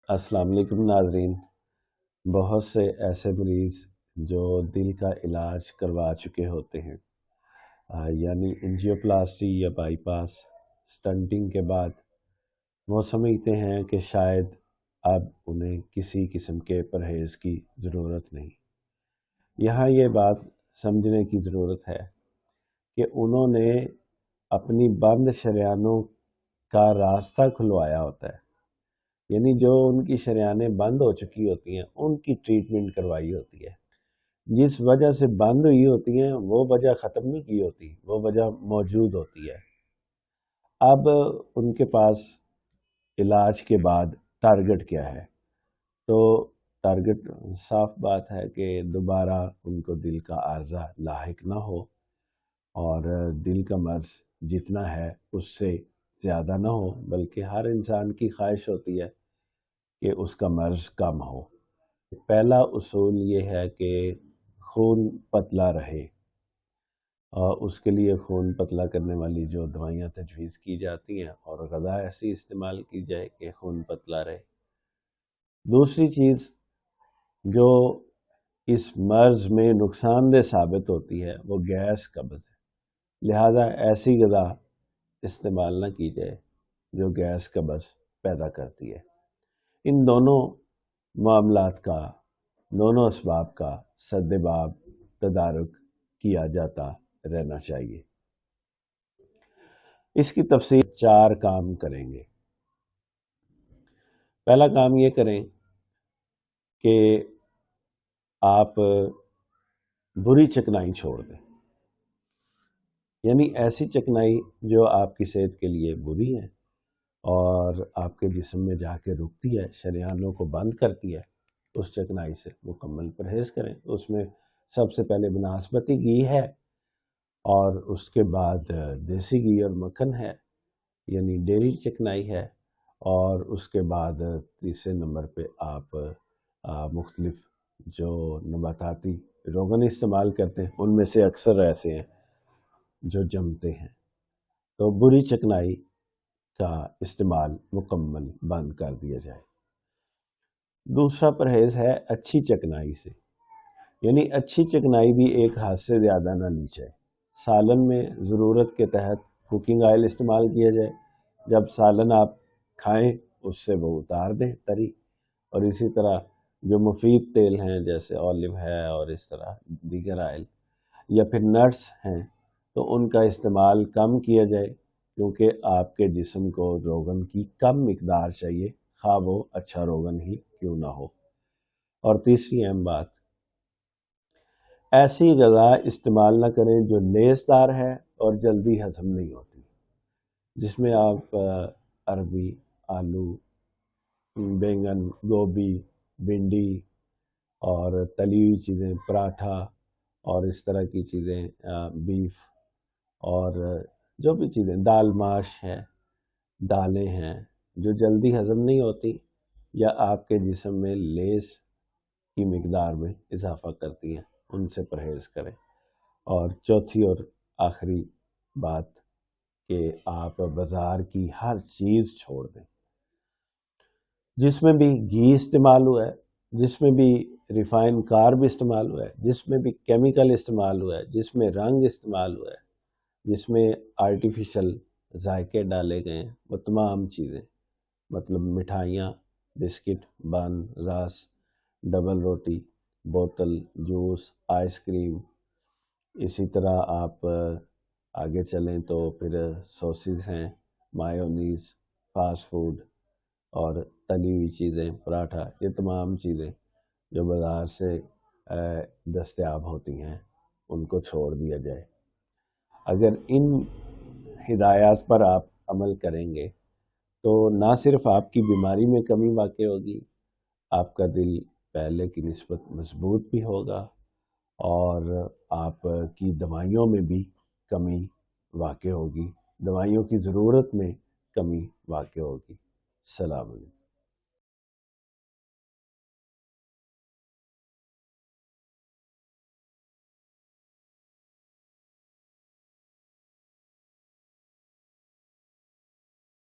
السلام علیکم ناظرین۔ بہت سے ایسے مریض جو دل کا علاج کروا چکے ہوتے ہیں، یعنی انجیوپلاسٹی یا بائی پاس سٹنٹنگ کے بعد وہ سمجھتے ہیں کہ شاید اب انہیں کسی قسم کے پرہیز کی ضرورت نہیں۔ یہاں یہ بات سمجھنے کی ضرورت ہے کہ انہوں نے اپنی بند شریانوں کا راستہ کھلوایا ہوتا ہے، یعنی جو ان کی شریانیں بند ہو چکی ہوتی ہیں ان کی ٹریٹمنٹ کروائی ہوتی ہے۔ جس وجہ سے بند ہوئی ہوتی ہیں وہ وجہ ختم نہیں کی ہوتی، وہ وجہ موجود ہوتی ہے۔ اب ان کے پاس علاج کے بعد ٹارگٹ کیا ہے؟ تو ٹارگٹ صاف بات ہے کہ دوبارہ ان کو دل کا عارضہ لاحق نہ ہو، اور دل کا مرض جتنا ہے اس سے زیادہ نہ ہو، بلکہ ہر انسان کی خواہش ہوتی ہے کہ اس کا مرض کم ہو۔ پہلا اصول یہ ہے کہ خون پتلا رہے، اور اس کے لیے خون پتلا کرنے والی جو دوائیاں تجویز کی جاتی ہیں اور غذا ایسی استعمال کی جائے کہ خون پتلا رہے۔ دوسری چیز جو اس مرض میں نقصان دہ ثابت ہوتی ہے وہ گیس قبض ہے، لہذا ایسی غذا استعمال نہ کی جائے جو گیس قبض پیدا کرتی ہے۔ ان دونوں معاملات کا، دونوں اسباب کا سدباب تدارک کیا جاتا رہنا چاہیے۔ اس کی تفصیل 4 کام کریں گے۔ پہلا کام یہ کریں کہ آپ بری چکنائی چھوڑ دیں، یعنی ایسی چکنائی جو آپ کی صحت کے لیے بری ہے اور آپ کے جسم میں جا کے رکتی ہے، شریانوں کو بند کرتی ہے، اس چکنائی سے مکمل پرہیز کریں۔ اس میں سب سے پہلے بناسپتی گھی ہے، اور اس کے بعد دیسی گھی اور مکھن ہے، یعنی ڈیری چکنائی ہے، اور اس کے بعد تیسرے نمبر پہ آپ مختلف جو نباتاتی روغن استعمال کرتے ہیں، ان میں سے اکثر ایسے ہیں جو جمتے ہیں۔ تو بری چکنائی کا استعمال مکمل بند کر دیا جائے۔ دوسرا پرہیز ہے اچھی چکنائی سے، یعنی اچھی چکنائی بھی ایک ہاتھ سے زیادہ نہ لی جائے۔ سالن میں ضرورت کے تحت کوکنگ آئل استعمال کیا جائے، جب سالن آپ کھائیں اس سے وہ اتار دیں تری، اور اسی طرح جو مفید تیل ہیں جیسے اولیو ہے اور اس طرح دیگر آئل یا پھر نٹس ہیں تو ان کا استعمال کم کیا جائے، کیونکہ آپ کے جسم کو روغن کی کم مقدار چاہیے، خواہ وہ اچھا روغن ہی کیوں نہ ہو۔ اور تیسری اہم بات، ایسی غذا استعمال نہ کریں جو لیس دار ہے اور جلدی ہضم نہیں ہوتی، جس میں آپ عربی، آلو، بینگن، گوبھی، بھنڈی اور تلی ہوئی چیزیں، پراٹھا اور اس طرح کی چیزیں، بیف اور جو بھی چیزیں، دال ماش ہے، دالیں ہیں جو جلدی ہضم نہیں ہوتی یا آپ کے جسم میں لیس کی مقدار میں اضافہ کرتی ہیں، ان سے پرہیز کریں۔ اور چوتھی اور آخری بات کہ آپ بازار کی ہر چیز چھوڑ دیں، جس میں بھی گھی استعمال ہوا ہے، جس میں بھی ریفائن کارب استعمال ہوا ہے، جس میں بھی کیمیکل استعمال ہوا ہے، جس میں رنگ استعمال ہوا ہے، جس میں آرٹیفیشل ذائقے ڈالے گئے ہیں، وہ تمام چیزیں، مطلب مٹھائیاں، بسکٹ، بن، رس، ڈبل روٹی، بوتل، جوس، آئس کریم، اسی طرح آپ آگے چلیں تو پھر سوسز ہیں، مایونیز، فاسٹ فوڈ اور تلی ہوئی چیزیں، پراٹھا، یہ تمام چیزیں جو بازار سے دستیاب ہوتی ہیں ان کو چھوڑ دیا جائے۔ اگر ان ہدایات پر آپ عمل کریں گے تو نہ صرف آپ کی بیماری میں کمی واقع ہوگی، آپ کا دل پہلے کی نسبت مضبوط بھی ہوگا، اور آپ کی دوائیوں میں بھی کمی واقع ہوگی، دوائیوں کی ضرورت میں کمی واقع ہوگی۔ السلام علیکم۔